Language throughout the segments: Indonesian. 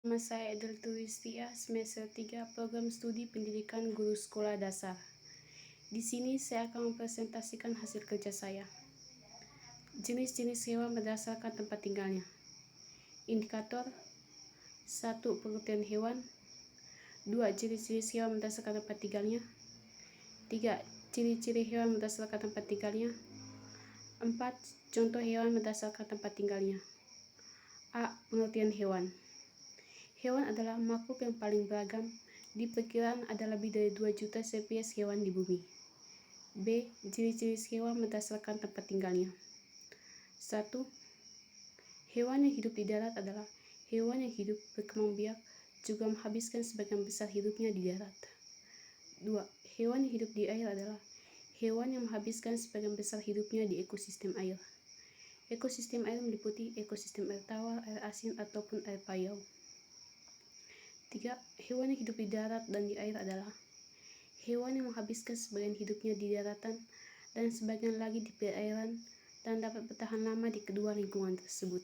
Nama saya Edeltu Wistia, semester 3 program studi pendidikan guru sekolah dasar. Di sini saya akan mempresentasikan hasil kerja saya. Jenis-jenis hewan berdasarkan tempat tinggalnya. Indikator 1. Pengertian hewan. 2. Jenis-jenis hewan berdasarkan tempat tinggalnya. 3. Ciri-ciri hewan berdasarkan tempat tinggalnya. 4. Contoh hewan berdasarkan tempat tinggalnya. A. Pengertian hewan. Hewan adalah makhluk yang paling beragam. Diperkirakan ada lebih dari 2 juta spesies hewan di bumi. B. Ciri-ciri hewan berdasarkan tempat tinggalnya. 1. Hewan yang hidup di darat adalah hewan yang hidup berkembang biak, juga menghabiskan sebagian besar hidupnya di darat. 2. Hewan yang hidup di air adalah hewan yang menghabiskan sebagian besar hidupnya di ekosistem air. Ekosistem air meliputi ekosistem air tawar, air asin, ataupun air payau. 3. Hewan yang hidup di darat dan di air adalah hewan yang menghabiskan sebagian hidupnya di daratan dan sebagian lagi di perairan dan dapat bertahan lama di kedua lingkungan tersebut.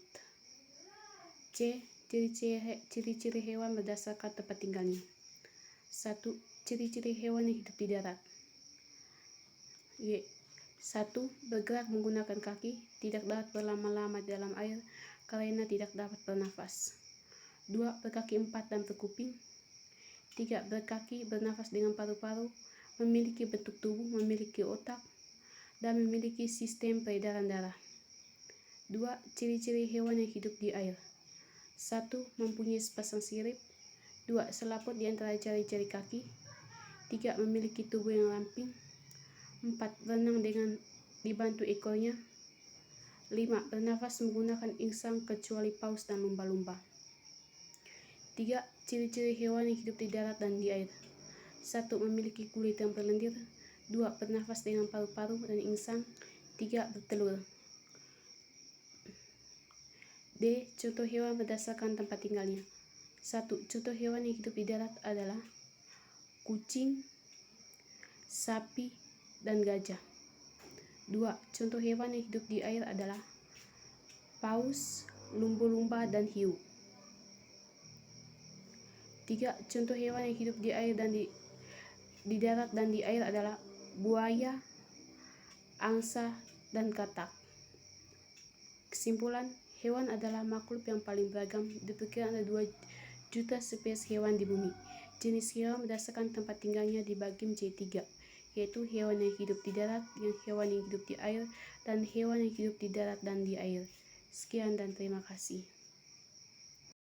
C. Ciri-ciri hewan berdasarkan tempat tinggalnya. 1. Ciri-ciri hewan yang hidup di darat. 1. Bergerak menggunakan kaki, tidak dapat berlama-lama di dalam air karena tidak dapat bernafas. 2. Berkaki 4 dan berkuping. 3. Berkaki, bernafas dengan paru-paru, memiliki bentuk tubuh, memiliki otak, dan memiliki sistem peredaran darah. 2. Ciri-ciri hewan yang hidup di air. 1. Mempunyai sepasang sirip. 2. Selaput di antara jari-jari kaki. 3. Memiliki tubuh yang ramping. 4. Berenang dengan dibantu ekornya. 5. Bernafas menggunakan insang kecuali paus dan lumba-lumba. 3. Ciri-ciri hewan yang hidup di darat dan di air. 1. Memiliki kulit yang berlendir. 2. Bernafas dengan paru-paru dan insang. 3. Bertelur. D. Contoh hewan berdasarkan tempat tinggalnya. 1. Contoh hewan yang hidup di darat adalah kucing, sapi, dan gajah. 2. Contoh hewan yang hidup di air adalah paus, lumba-lumba, dan hiu. 3. Contoh hewan yang hidup di air dan di darat dan di air adalah buaya, angsa, dan katak. Kesimpulan, hewan adalah makhluk yang paling beragam. Diperkirakan ada 2 juta spesies hewan di bumi. Jenis hewan berdasarkan tempat tinggalnya dibagi menjadi 3, yaitu hewan yang hidup di darat, hewan yang hidup di air, dan hewan yang hidup di darat dan di air. Sekian dan terima kasih.